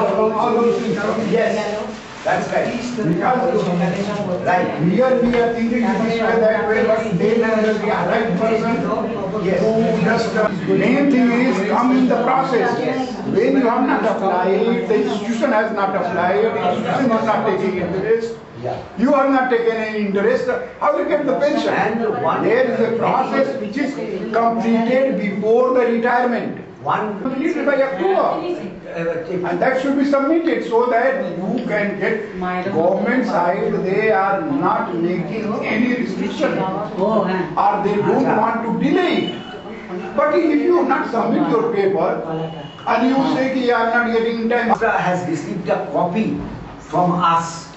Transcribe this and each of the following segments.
all those things. Yes. That's right. Right. Here we are thinking this way, that way, but they are the right person. Yes. Just the main thing is come in the process. Yes. When you have not applied, the institution has not applied, the institution is not taking interest. Yeah. You have not taken any interest. How you get the pension? And there is a process which is completed before the retirement. Completed by October. And that should be submitted so that you can get government side, they are not making any restriction or they don't want to delay it. But if you not submit your paper and you say you are not getting in time. Has received a copy from us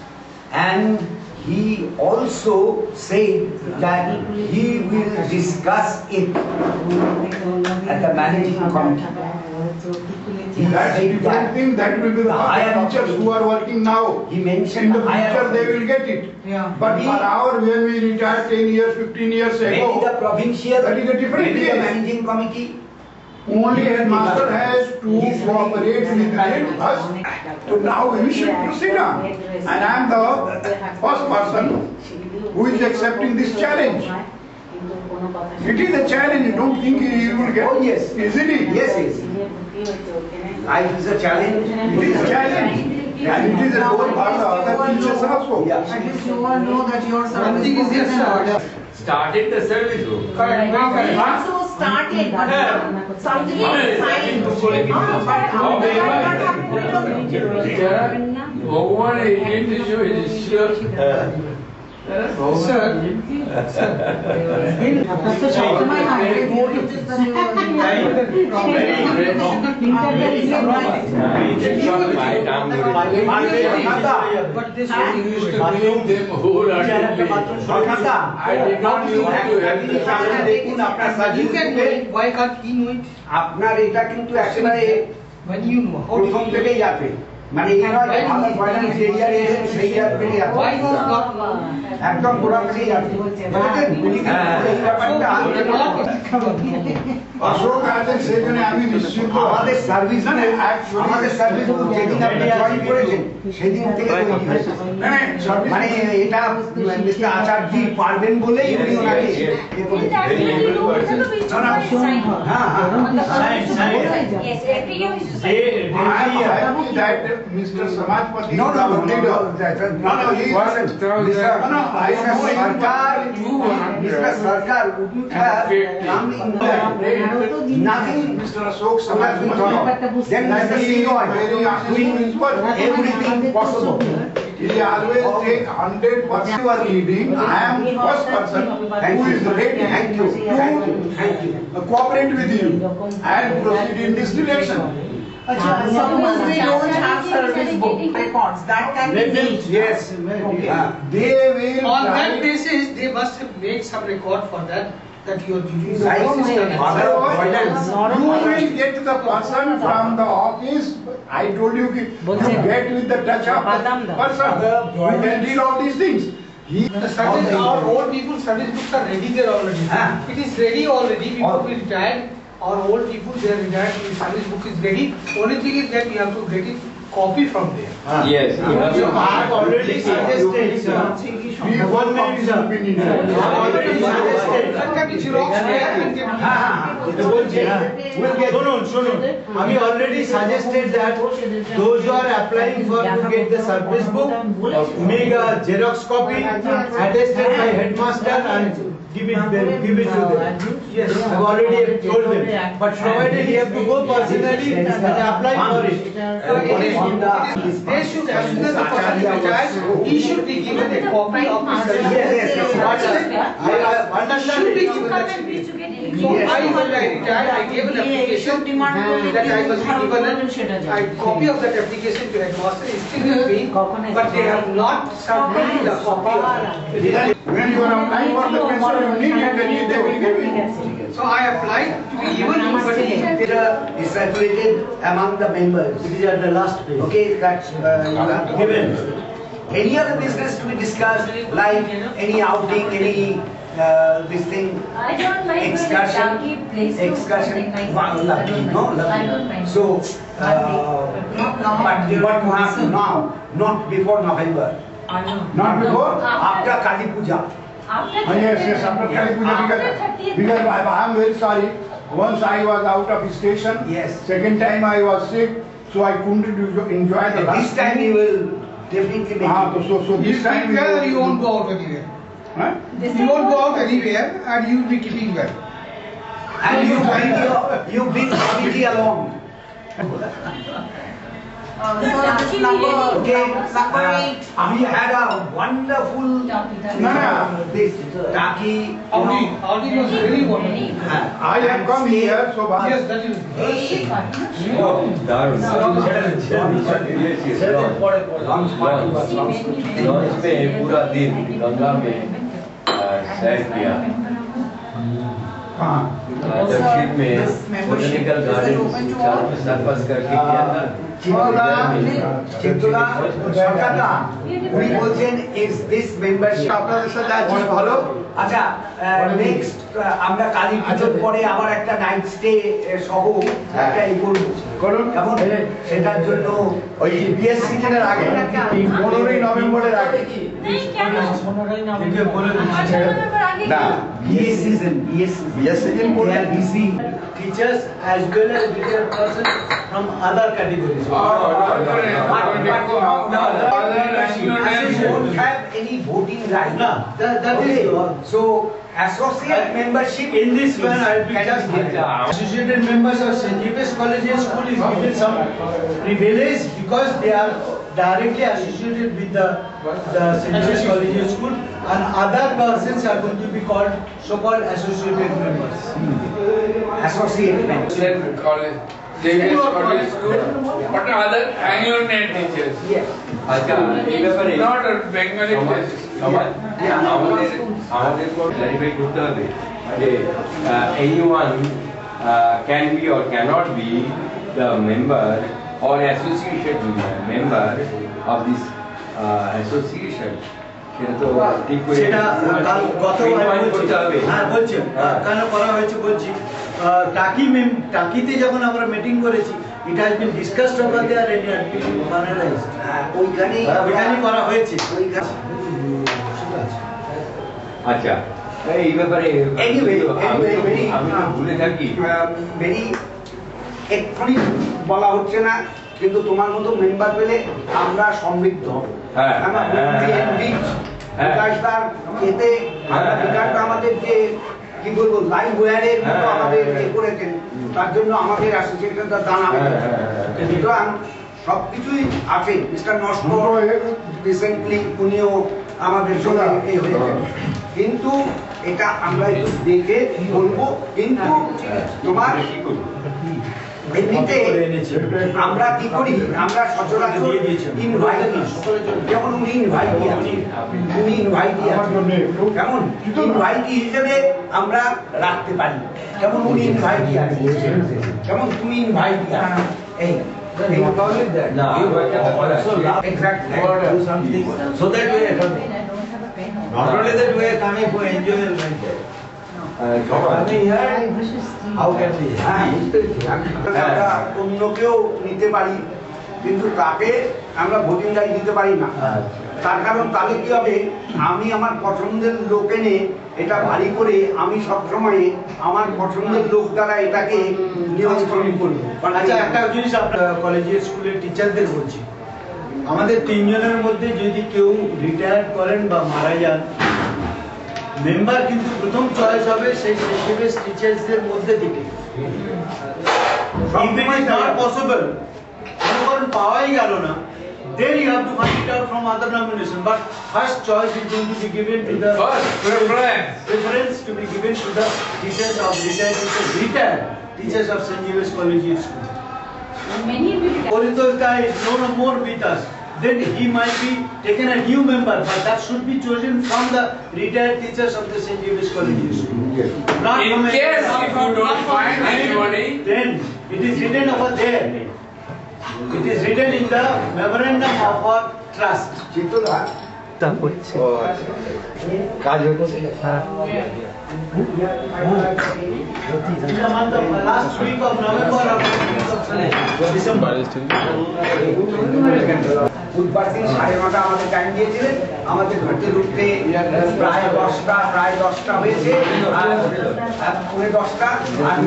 and he also said that he will discuss it at the managing committee. That's a different thing. That will be the higher teachers who are working now. He mentioned in the future they will get it. Yeah. But for our when we retired 10 years, 15 years ago, maybe the provincial, that is a different maybe case. the managing committee. Only headmaster has to cooperate with us. So now we should proceed on. And I am the first person who is accepting this challenge. It is a challenge. Don't think you will get easily. Yes, yes. Life is a challenge. It is a challenge. And it is a goal for the other teachers also. Yeah. At least you all know that your service book is started the service book. correct. So started, but something is signed. Bhagwan agent is sure. Sir, But this was used to bring them whole I did not use to have you can know it. Why can't he know it? আপনার এটা কিন্তু একেবারে When you know, how do প্রথম you থেকেই আছে মানে এই নয় যে ভালো পয়সা সেই ইয়ার এসে সেই ইয়ার থেকেই আছে Why not not? একদম গোড়া থেকেই আছে বুঝলেন এই ব্যাপারটা অশোক আছেন সেখানে আমি নিশ্চিত আমাদের সার্ভিস আমাদের সার্ভিস যেদিন আপনি জয়েন করেছেন সেদিন থেকে মানে এটা মিস্টার আচার্যি পারবেন বলেই উনি ওনাকে that Mr. Samajpati No, he wasn't. Mr. Sarkar wouldn't have come in nothing. Mr. Ashok Samajpati, Then Mr. Sinoy doing everything possible. He always take 100% you are leading. I am first person who is ready to cooperate with you and proceed in this direction. Suppose they don't have service book records, that can be made. Yes. Okay. They will On try. that basis, they must have made some record for that your duties. Otherwise, you will get the person from the office. I told you, you get with the touch of the person. You can read all these things. The service, our old people service books are ready there already. It is ready already. Before we retired, our old people they are retired. The service book is ready. Only thing is that we have to get it copy from there. Yes. I have already suggested, sir. One minute is opinion. I have already suggested. That can be Xerox there and get আমি already suggested that those who are applying for to get the service book, make a Xerox copy, attested by headmaster and give it to them. Yes, I've already told them. But provided he have to go personally and apply for it. They should, as soon as the person retires, he should be given a copy of his service. Should be given that. So I, when I retired, I gave an application that I was given a copy of that application to headmaster. It's still with me, but they have not submitted a copy of it. When you are applying for the pension, you need it, they will give it. So I applied to be given, but is circulated among the members. It is at the last page. Okay, that's you have given. Any other business to be discussed, like any outing, any this thing, I don't like excursion, lovely, no, lovely. So, but now, not before November, Not before? after Kali Puja. Yes, after Kali Puja, because I am very sorry. Once I was out of station. Yes. Second time I was sick, so I couldn't enjoy the last. This time you will definitely make it. So You this time speak well, you won't go out anywhere. Huh? You won't go out anywhere, and you will be keeping well. And you bring committee along. Okay, we had a wonderful this Taki. Audi was really wonderful. I have come here, so Yes, that is. Launch में पूरा दिन गंगा में सैर किया ship में botanical garden surface करके किया था Chitula, Shakata, we বলছেন is this membership আপনাদের সাথে আছে ভালো আচ্ছা নেক্সট আমরা কালী পুজোর পরে আবার একটা নাইট স্টে সহ একটা এই করুন কেমন সেটার জন্য ওই বিএস সিজনের আগে 15ই নভেম্বরের আগে না BS season they are busy Teachers as well as retired persons from other categories. Don't have any voting right. No, that is so associate membership in this one I will be just associated members of St. James Collegiate School is given some privilege because they are directly associated with the St. James Collegiate School, and other persons are going to be called so-called associated members. Associate members. College, JVS College School, but other Anglo-Indian teachers. Yes. अच्छा ये ব্যাপারে Not a Bengali teachers. আমাদের को clarify করতে হবে যে anyone can be or cannot be the member or associated member of this association. সেটা তো ঠিক করে সেটা গতবার করতে হবে। হ্যাঁ বলছি কেন করা হয়েছে বলছি টাকিতে যখন আমরা মিটিং করেছি it has been discussed over there and it has been finalized ওইখানে করা হয়েছে আচ্ছা এই ব্যাপারে Anyway, আমি তো ভুলে থাকি ভেরি এক্ষুনি বলা হচ্ছে না কিন্তু তোমার মতো মেম্বার পেলে আমরা সমৃদ্ধ হব হ্যাঁ, আমরা বিকাশদার এতে আমরা বিকাশদা আমাদের যে কি বলবো লাইভ ওয়্যারের মতো আমাদের এ করেছেন তার জন্য আমাদের অ্যাসোসিয়েশনটা দানা সুতরাং সবকিছুই আছে মিস্টার নস্কর রিসেন্টলি উনিও আমাদের সঙ্গে এই হয়েছেন কিন্তু এটা আমরা একটু দেখে বলবো কিন্তু তোমার এমনিতে আমরা কি করি আমরা সচরাচর ইনভাইট যেমন উনি ইনভাইটি আছেন কেমন ইনভাইটি হিসেবে আমরা রাখতে পারি কেমন উনি ইনভাইটি আছেন কেমন তুমি ইনভাইটি আছো এই না একটা ব্যাপার আছে exactly so that way not only that way coming for enjoyment coming here how can we আমরা অন্য কেউ নিতে পারি কিন্তু তাকে আমরা ভোটিং রাইট দিতে পারি না তার কারণ তাহলে কি হবে আমি আমার পছন্দের লোক এনে এটা ভারী করে আমি সবসময় আমার পছন্দের লোক দ্বারা এটাকে নিয়ন্ত্রণ করব আচ্ছা একটা জিনিস আপনার কলেজের স্কুলের টিচারদের বলছি আমাদের তিনজনের মধ্যে যদি কেউ রিটায়ার করেন বা মারা যান মেম্বার কিন্তু প্রথম চয়েস হবে সেই সেন্ট টিচার্সদের মধ্যে থেকে if it is not possible কোনো পাওয়াই গেল না then you have to find it out from other nomination but first choice is going to be given to the preference to be given to the teachers of retired teachers of St. James Collegiate School. Oritos guy is no more with us. Then he might be taken a new member, but that should be chosen from the retired teachers of the St. James Collegiate School. Not In from case if you don't find anybody, then it is written over there. It is written in the memorandum of our trust. চিত্তদা কাজ হচ্ছে In the month of last week of November or December. বুধবার দিন 9:30 আমাদের time দিয়েছিলেন, আমাদের ঘুরতে ঘুরতে প্রায় 10টা হয়েছে, আর 10:45 আর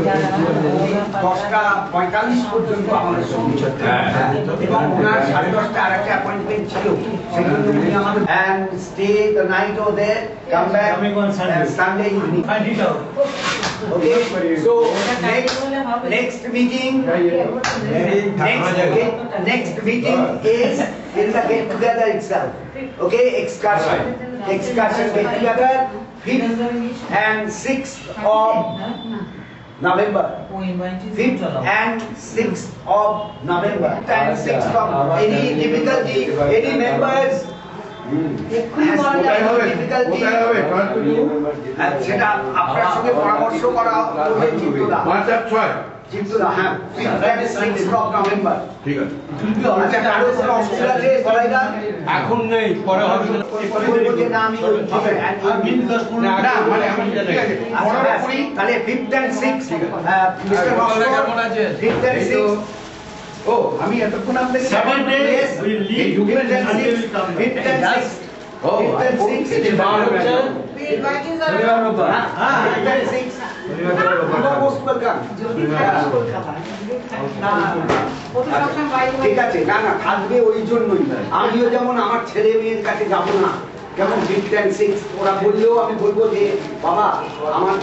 10:45 পর্যন্ত আমাদের সঙ্গে এবং ওনার 10:30 আর একটা অ্যাপয়েন্টমেন্ট ছিল, সেজন্য উনি আমাদের and stay the night over there, come back on Sunday evening. Find it out. Okay, so next meeting is in the get together itself. Okay, excursion get together 5th and 6th of November. 5th and 6th of November. And 6th of any difficulty, any members সেটা আপনার সঙ্গে পরামর্শ করা হবে চিত্তদা, হ্যাঁ 5th and 6th of November. ঠিক আছে, আচ্ছা কারো কোনো অসুবিধা আছে সবাইরা? এখন নেই, পরে হবে। না আমি হবে না মানে ঠিক আছে, তাহলে 5th and 6th মিস্টার ভাস্কর কেমন আছে? 5th and 6th ও আমি এতক্ষণ আপনাকে 7 days will leave and 5th and 6th O 5th and 6th it is bar হচ্ছে হ্যাঁ 5th and 6th most welcome ঠিক আছে, না না থাকবে ওই জন্যই, আমিও যেমন আমার ছেলে মেয়ের কাছে যাব না, যেমন 5th and 6th ওরা বললেও আমি বলবো যে বাবা আমার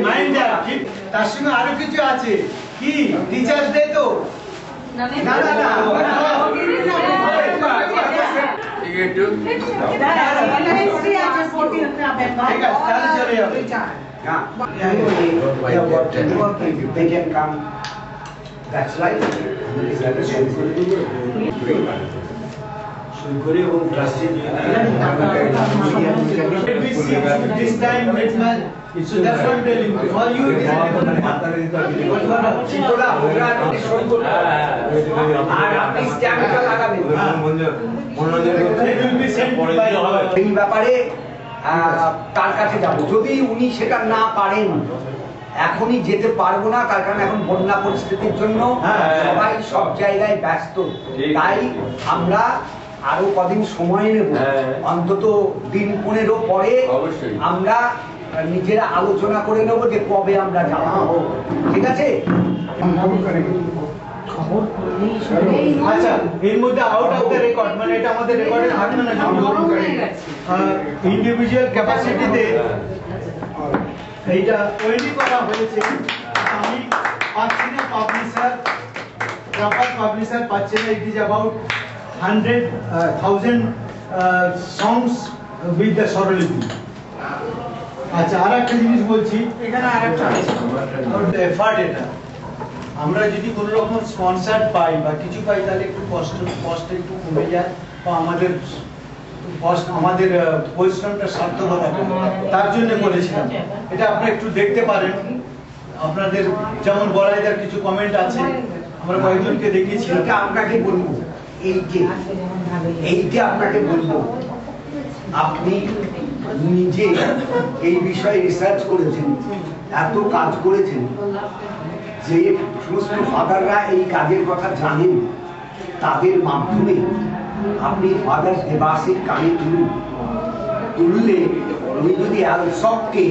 মাইন্ড ঠিক, তার সঙ্গে আরো কিছু আছে কি টিচার্স ডে তো না না না they can come. That's right. This time so that's what I'm telling you. For you it is a different path. এই ব্যাপারে তার কাছে যাব, যদি উনি সেটা না পারেন, এখনই যেতে পারবো না, তার কারণ এখন বন্যা পরিস্থিতির জন্য সবাই সব জায়গায় ব্যস্ত, তাই আমরা আরো কদিন সময় নেব, অন্তত দিন 15 পরে আমরা নিজেরা আলোচনা করে নেব যে কবে আমরা যাবো, ঠিক আছে? আচ্ছা, এর মধ্যে আউট অফ দ্য রেকর্ড, মানে এটা আমাদের রেকর্ডে থাকবে না, ইন্ডিভিজুয়াল ক্যাপাসিটিতে এইটা তৈরি করা হয়েছে। আমি পাচ্ছি না পাবলিশার, প্রপার পাবলিশার পাচ্ছি না। It is about 100,000 songs with the স্বরলিপি। আচ্ছা, আর একটা জিনিস বলছি, এখানে আরেকটা আছে এফার্ট, এটা আমরা যদি কোনো রকম স্পন্সর পাই বা কিছু পাই, তাহলে একটু কষ্ট একটু কমে যায়, বা আমাদের পরিশ্রমটা সার্থকতা পাবে, তার জন্য বলেছিলাম। এটা আপনারা একটু দেখতে পারেন, আপনাদের যেমন বলাইদার কিছু কমেন্ট আছে, আমরা কয়েকজনকে দেখিয়েছিলাম। এটা আপনাকে বলবো, এইটা আপনাকে বলবো, আপনি নিজে এই বিষয়ে রিসার্চ করেছেন, এত কাজ করেছেন, যে সমস্ত ফাদাররা এই কাজের কথা জানেন, তাদের মাধ্যমে আপনি ফাদার দেবাশীর কানে তুললে উনি যদি আলসবকে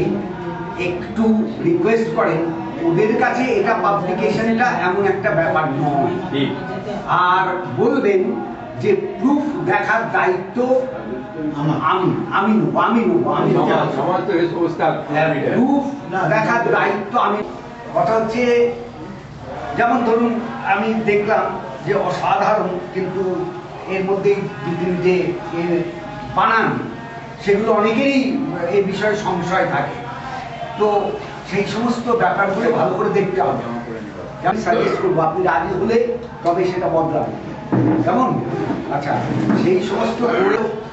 একটু রিকোয়েস্ট করেন, ওদের কাছে এটা পাবলিকেশনটা এমন একটা ব্যাপার নয়, আর বলবেন যে প্রুফ দেখার দায়িত্ব আমি প্রুফ দেখার দায়িত্ব আমি। কথা হচ্ছে, যেমন ধরুন আমি দেখলাম যে অসাধারণ, কিন্তু এর মধ্যে যে বানান, সেগুলো অনেকেরই এই বিষয়ে সংশয় থাকে, তো সেই সমস্ত ব্যাপারগুলো ভালো করে দেখতে হবে। আমি সাজেস্ট করবো, আপনি রাজি হলে তবে সেটা বদলাবে, কেমন? আচ্ছা, সেই সমস্ত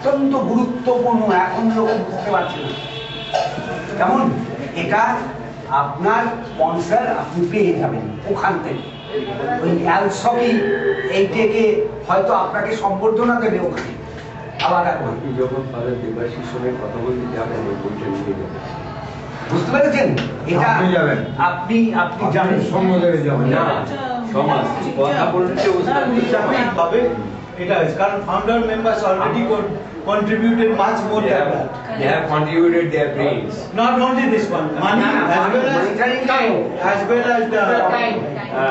অত্যন্ত গুরুত্বপূর্ণ, এখন লোক বুঝতে পারছে না, কেমন? এটা আপনার স্পন্সর আপনি পেয়ে যাবেন ওখান থেকে, ওই অ্যালসবই এইটাকে হয়তো আপনাকে সম্বর্ধনা দেবে ওখানে আলাদা করে। যখন ফাদার দেবাশীর সঙ্গে কথা বলতে যাবেন, ওই বইটা নিয়ে যাবেন। বুঝতে পেরেছেন? এটা আপনি যাবেন। আপনি জানেন সম্মদেবে যাবেন না সমাজ কথা বলতে তবে এটা আছে কারণ founder members already contributed much more than that. They have contributed their brains. Not only this one, money as well as time, as well as the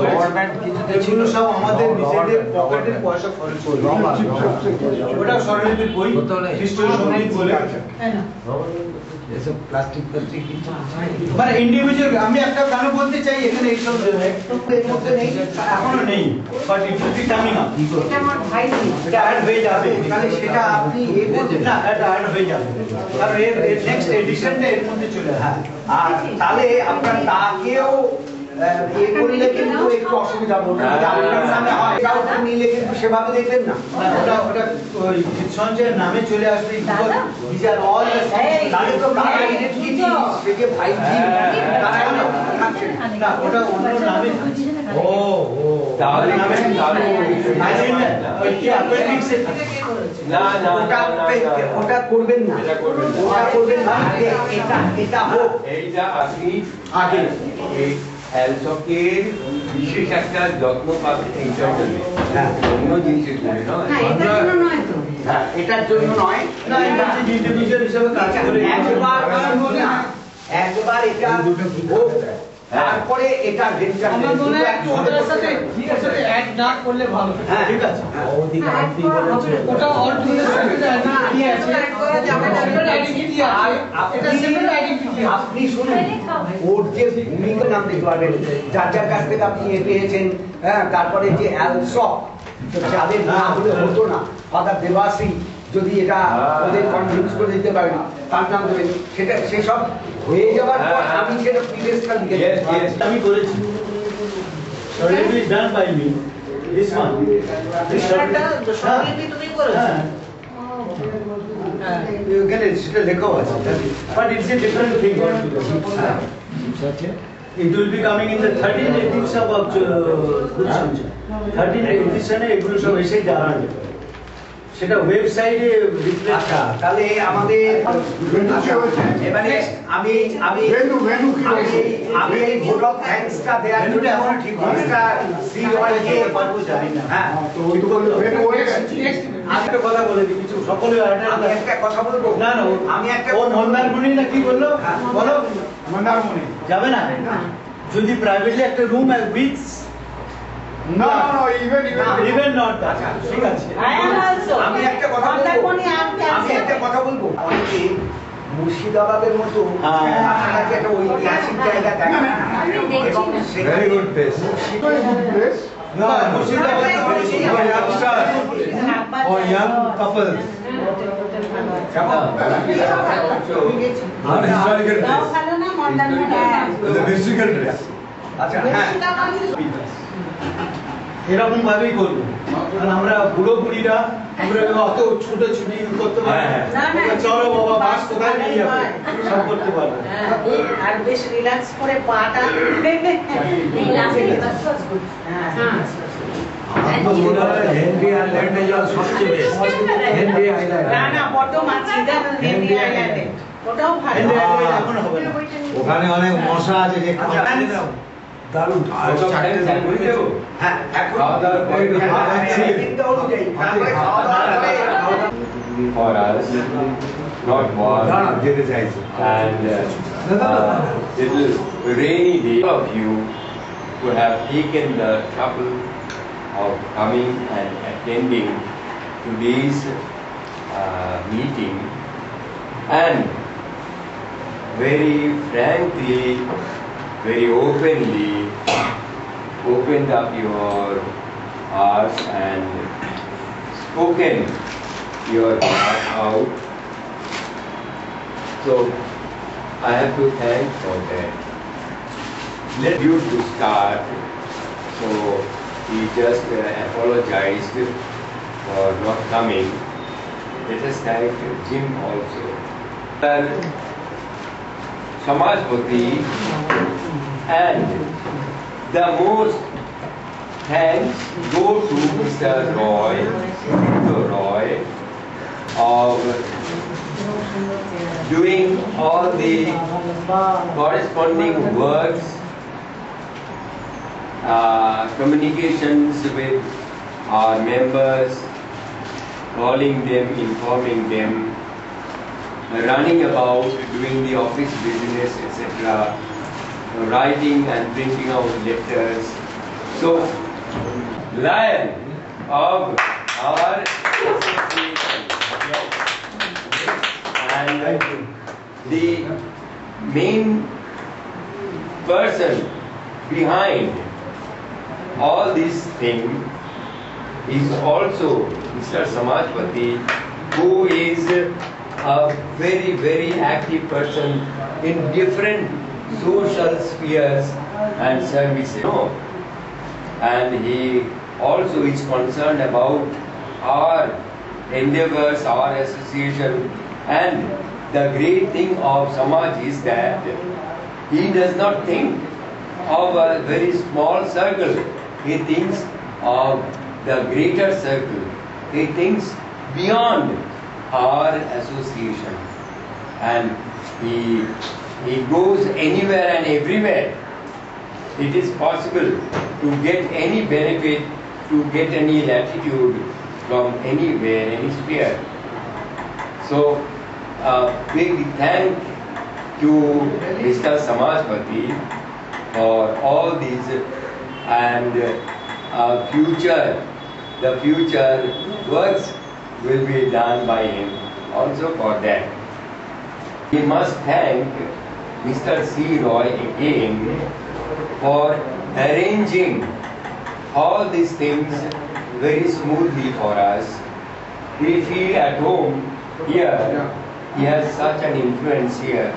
Government কিছুতে ছিল এগুলো সব আমাদের নিজেদের পকেটের পয়সা খরচ করে ওটা স্বর্ণলিপির বই হিস্ট্রি সঙ্গীত বলে এসব প্লাস্টিক কিছু মানে ইন্ডিভিজুয়াল আমি একটা কেন বলতে চাই এখানে এইসব এর মধ্যে নেই এখনো নেই but it will be coming up এটা আমার ভাই এটা অ্যাড হয়ে যাবে তাহলে সেটা আপনি এই বলতে না এটা অ্যাড হয়ে যাবে কারণ এর নেক্সট এডিশনটা এর মধ্যে চলে আসবে আর তাহলে আপনার তাকেও এ করলে কিন্তু একটু অসুবিধা হবে ওটা যদি আপনার নামে হয় কাউকে নিলে কিন্তু সেভাবে দেখবেন না ওটা ওই সঞ্জয়ের নামে চলে আসবে these are all তাহলে তো তারা আইডেন্টিটি থেকে ভাই তারা না ওটা অন্য নামে ও তাহলে ওই কি অ্যাপেন্ডিক্স না ওটা করবেন না ওটা করবেন না এটা হোক এইটা আপনি আগে এই হেলথকের বিশেষ একটা যত্ন পাবেন এইটার জন্য অন্য জিনিসের জন্য নয় হ্যাঁ এটার জন্য নয় না এটা ইন্ডিভিজুয়াল হিসেবে কাজ করে একবার এটা হোক তারপরে এটা আমার মনে হয় একটু ওদের সাথে অ্যাড না করলে ভালো। হ্যাঁ ঠিক আছে ওটা অল টুগেদার আইডেন্টিটি আছে, সেপারেট আইডেন্টিটি আছে, এটা সেপারেট আইডেন্টিটি আছে। আপনি শুনুন ওর যে ভূমিকা নাম দেখতে পারবেন যার যার কাছ থেকে আপনি পেয়েছেন হ্যাঁ তারপরে যে অ্যালসক যাদের না হলে হতো না ফাদার দেবাশ্রী যদি এটা ওদের কনভিন্স করে দিতে পারেন তার নাম দেবেন সেটা সেসব হয়ে যাওয়ার পর আমি সেটা প্রিভিয়াসটা লিখে আমি করেছি already done by me this one this স্বর্ণলিপি তুমি করেছো? এখানে সেটা লেখাও আছে but it's a different thing It will be coming in the 13th edition of Good Sanjay. 13th edition এগুলো সব এসে দাঁড়াবে সেটা ওয়েবসাইটে আচ্ছা তাহলে আমাদের এবারে আমি আমি আমি এই ভোট অফ থ্যাঙ্কসটা দেওয়ার জন্য এখন ঠিক জিনিসটা সি ওয়াইকে পারবো জানি না হ্যাঁ তো ওই তো একটা কথা বলে দিই কিছু সকলে আমি একটা কথা বলবো না না আমি একটা ও মন্দারমণি না কি বললো বলো মন্দারমণি যাবে না যদি প্রাইভেটলি একটা room with No, even not that. ঠিক আছে আমি একটা কথা বলবো অনেকে মুর্শিদাবাদের মতো কাছাকাছি একটা ঐতিহাসিক জায়গা থাকে Very good place. No, Murshidabad or young couples. Not historical place. It's a mystical place. আচ্ছা হ্যাঁ এরকম ভাবেই করবো আর আমরা বুড়ো বুড়িরা আমরা অত ছোট ছুটি করতে পারি না চলো বাবা বাস কোথায় নিয়ে যাবে সব করতে পারবো আর বেশ রিল্যাক্স করে পাটা হেনরি আইল্যান্ডে যাওয়া সবচেয়ে বেস্ট হেনরি আইল্যান্ড না না বড় মাছি হেনরি আইল্যান্ডে ওটাও ভালো হেনরি আইল্যান্ড এখন হবে না ওখানে অনেক মশা আছে যে দারুণ হ্যাঁ এখন for us, not war. And little rainy day, all of you would have taken the trouble of coming and attending today's meeting, and very frankly, very openly opened up your hearts and spoken your heart out. So I have to thank for that. Let you to start. So he just apologized for not coming. Let us thank Jim also. Samajpati, and the most thanks go to Mr. Roy of doing all the corresponding works, communications with our members, calling them, informing them, running about, doing the office business, etc., writing and printing out letters. So, lion of our association. And the main person behind all these things is also Mr. Samajpati, who is a very, very active person in different social spheres and services. And he also is concerned about our endeavors, our association, and the great thing of Samaj is that he does not think of a very small circle. He thinks of the greater circle. He thinks beyond our association, and he goes anywhere and everywhere. It is possible to get any benefit, to get any latitude from anywhere, any sphere. So, big thank to Mr. Samajpati for all these, and the future works will be done by him also for that. We must thank Mr. C. Roy again for arranging all these things very smoothly for us. We feel at home here. He has such an influence here.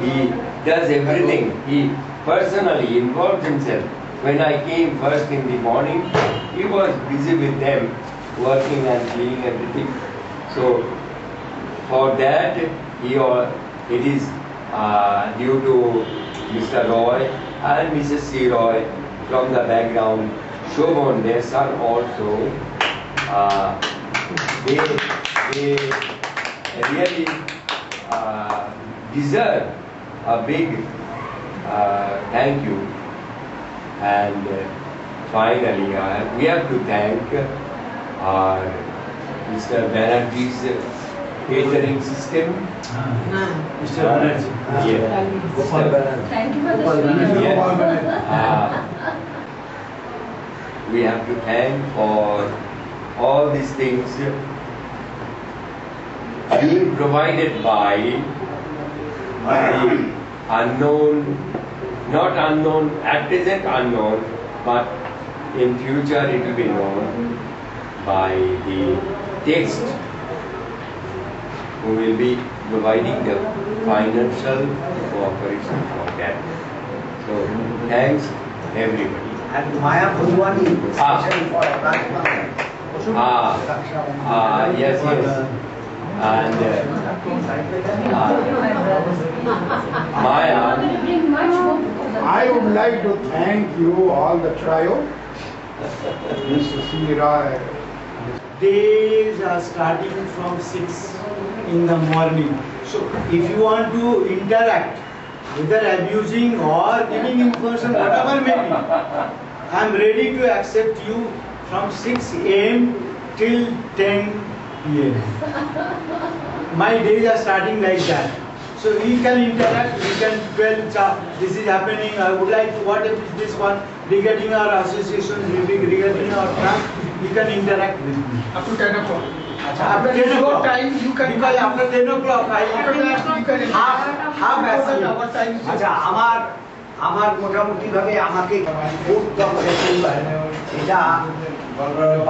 He does everything. He personally involves himself. When I came first in the morning, he was busy with them, working and cleaning everything. So for that, it is due to Mr. Roy and Mrs. C. Roy from the background. Shobhan, their son also, they really deserve a big thank you. And finally, we have to thank our Mr. Banerjee's catering system. Mr. Banerjee. Yeah. Thank you for the we have to thank for all these things being provided by the unknown, not unknown, at present unknown, but in future it will be known by the text, who will be providing the financial cooperation for that. So thanks everybody. And Maya Bhudwani, especially for yes. And Maya, I would like to thank you all the trio, Mr. C. Roy. Days are starting from 6 in the morning. So if you want to interact, whether abusing or giving information, whatever may be, I am ready to accept you from 6 a.m. till 10 p.m. My days are starting like that. So we can interact, we can tell this is happening, I would like to, what is this one, regarding our association, regarding our camp, you can interact with me. Up to 10 o'clock. After 10 o'clock, time you can, because after 10 o'clock, you can half as আচ্ছা আমার মোটামুটি ভাবে আমাকে 4th of September এটা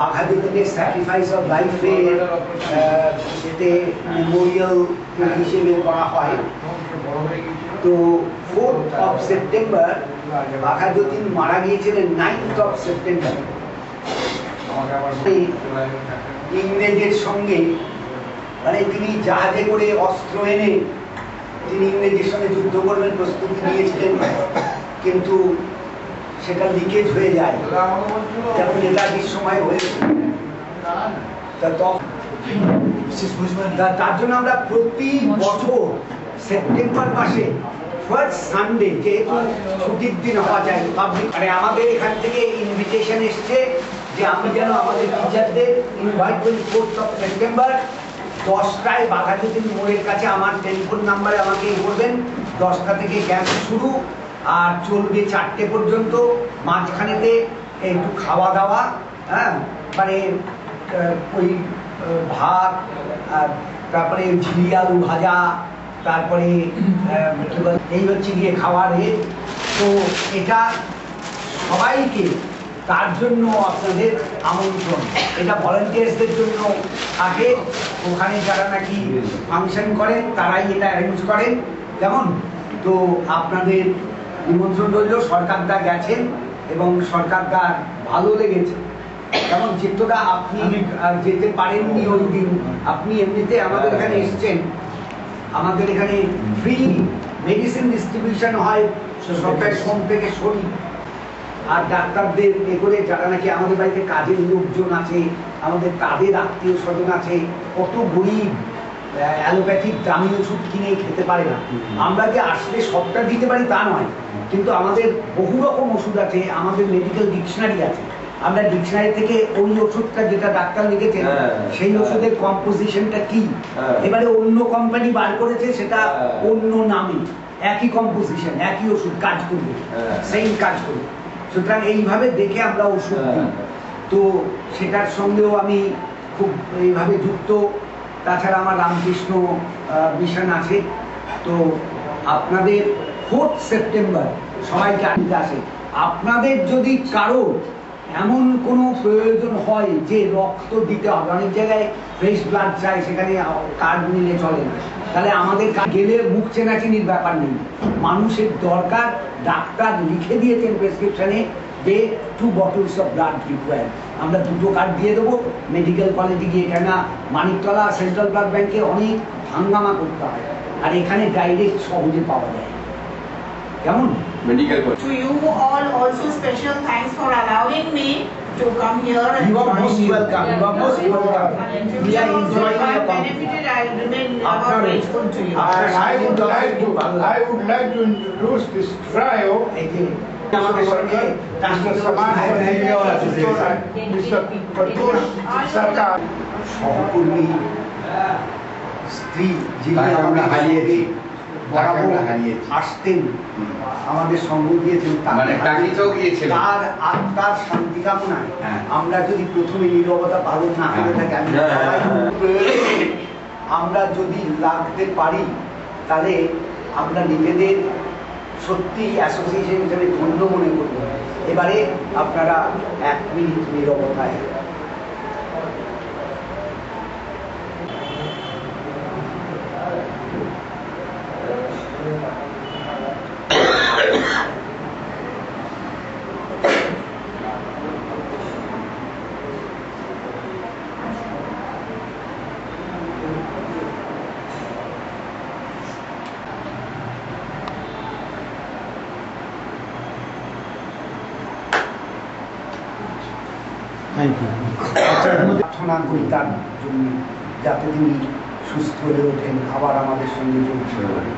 বাঘাযতীনের sacrifice of লাইফে সেতে Memorial হিসেবে করা হয়। তো 4th of September বাঘাযতীন মারা গিয়েছিলেন 9th of September। ইংরেজের সঙ্গে মানে তিনি জাহাজে করে অস্ত্র এনে তিনি ইংরেজের সঙ্গে যুদ্ধ করবেন প্রস্তুতি নিয়েছিলেন, কিন্তু সেটা লিকেজ হয়ে যায়, যেমন নেতাজির সময় হয়েছিল। তার জন্য আমরা প্রতি বছর সেপ্টেম্বর মাসে ফার্স্ট সানডে যেহেতু ছুটির দিন হওয়া যায় পাবলিক, মানে আমাদের এখান থেকে ইনভিটেশন এসছে যে আমি যেন আমাদের টিচারদের ইনভাইট করি 4th of সেপ্টেম্বর 10টায় বাঘাযতীন মোড়ের কাছে। আমার টেলিফোন নাম্বারে আমাকে বলবেন, 10টা থেকে ক্যাম্প শুরু আর চলবে 4টে পর্যন্ত। মাঝখানেতে একটু খাওয়া দাওয়া, হ্যাঁ, মানে ওই ভাত, তারপরে ঝিলি আলু ভাজা, তারপরে এই হচ্ছে গিয়ে খাওয়ার তো এটা সবাইকে, তার জন্য আপনাদের আমন্ত্রণ। এটা ভলান্টিয়ার্সদের জন্য থাকে, ওখানে যারা নাকি ফাংশন করেন তারাই এটা অ্যারেঞ্জ করেন। যেমন তো আপনাদের নিমন্ত্রণ রইল, সরকারদা গেছেন এবং সরকারদা ভালো লেগেছে। যেমন চিত্তদা আপনি যেতে পারেননি ওই দিন, আপনি এমনিতে আমাদের এখানে এসছেন। আমাদের এখানে ফ্রি মেডিসিন ডিস্ট্রিবিউশন হয় সপ্তাহে সোম থেকে শনি। আর ডাক্তারদের এ করে যারা নাকি আমাদের বাড়িতে কাজের লোকজন আছে, আমাদের তাদের আত্মীয় স্বজন আছে, কত গরিব অ্যালোপ্যাথিক দামি ওষুধ কিনে খেতে পারে না। আমরা যে আসলে সবটা দিতে পারি তা নয়, কিন্তু আমাদের বহু রকম ওষুধ আছে, আমাদের মেডিকেল ডিকশনারি আছে। আমরা ডিকশনারি থেকে ওই ওষুধটা যেটা ডাক্তার লিখেছেন সেই ওষুধের কম্পোজিশনটা কি, এবারে অন্য কোম্পানি বার করেছে সেটা অন্য নামে, একই কম্পোজিশন, একই ওষুধ কাজ করবে, সেম কাজ করবে। সুতরাং এইভাবে দেখে আমরা ওষুধ দিই। তো সেটার সঙ্গেও আমি খুব এইভাবে যুক্ত। তাছাড়া আমার রামকৃষ্ণ মিশন আছে। তো আপনাদের 4th সেপ্টেম্বর সবাইকে আনতে আসে। আপনাদের যদি কারো এমন কোনো প্রয়োজন হয় যে রক্ত দিতে হবে, অনেক জায়গায় ফ্রেশ ব্লাড চাই, সেখানে কার্ড নিলে চলে না, তাহলে আমাদের গেলে মুখ চেনাচিনির ব্যাপার নেই। মানুষের দরকার, ডাক্তার লিখে দিয়েছেন প্রেসক্রিপশনে যে 2 bottles of blood required, আমরা 2টো কার্ড দিয়ে দেবো। মেডিকেল কলেজে গিয়ে, কেন মানিকতলা সেন্ট্রাল ব্লাড ব্যাংকে অনেক হাঙ্গামা করতে হয়, আর এখানে ডাইরেক্ট সহজে পাওয়া যায়। কেমন medical college. To you all also special thanks for allowing me to come here and You are most welcome. You are most welcome. We are enjoying I your company. benefited, I remain ever grateful to you. And I would like to introduce this trio. আমাদের সঙ্গে Mr. Saman Mr. Pratyush Sarkar, সহকর্মী স্ত্রী যিনি আমরা হারিয়েছি, আসতেন, আমাদের সঙ্গ দিয়েছেন, তার আত্মার শান্তি কামনায় আমরা যদি প্রথমে নীরবতা পালন না করে থাকি, আমরা যদি লাগতে পারি, তাহলে আমরা নিজেদের সত্যি অ্যাসোসিয়েশন হিসেবে ধন্য মনে করব। এবারে আপনারা 1 মিনিট নীরবতায় প্রার্থনা করি তার জন্য, যাতে তিনি সুস্থ হয়ে ওঠেন, আবার আমাদের সঙ্গে যোগদান করেন।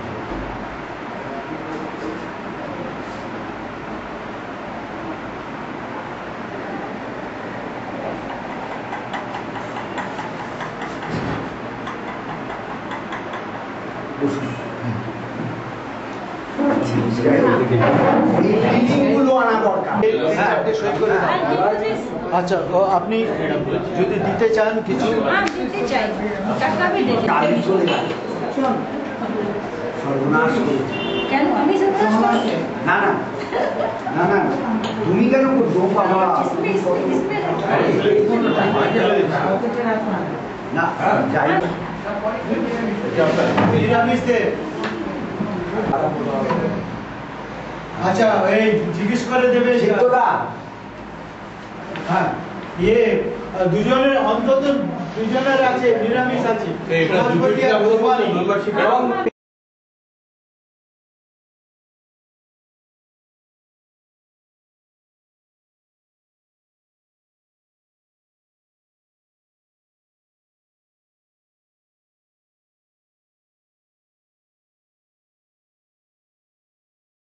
আচ্ছা, আপনি যদি দিতে চান কিছু। সর্বনাশ কেন আমি না না না না, তুমি কেন করছো বাবা? না যাই নিরামিষদের। আচ্ছা, এই জিজ্ঞেস করে দেবে চিত্তদা। হ্যাঁ, দুজনের অন্তত দুজনের আছে নিরামিষ আছে।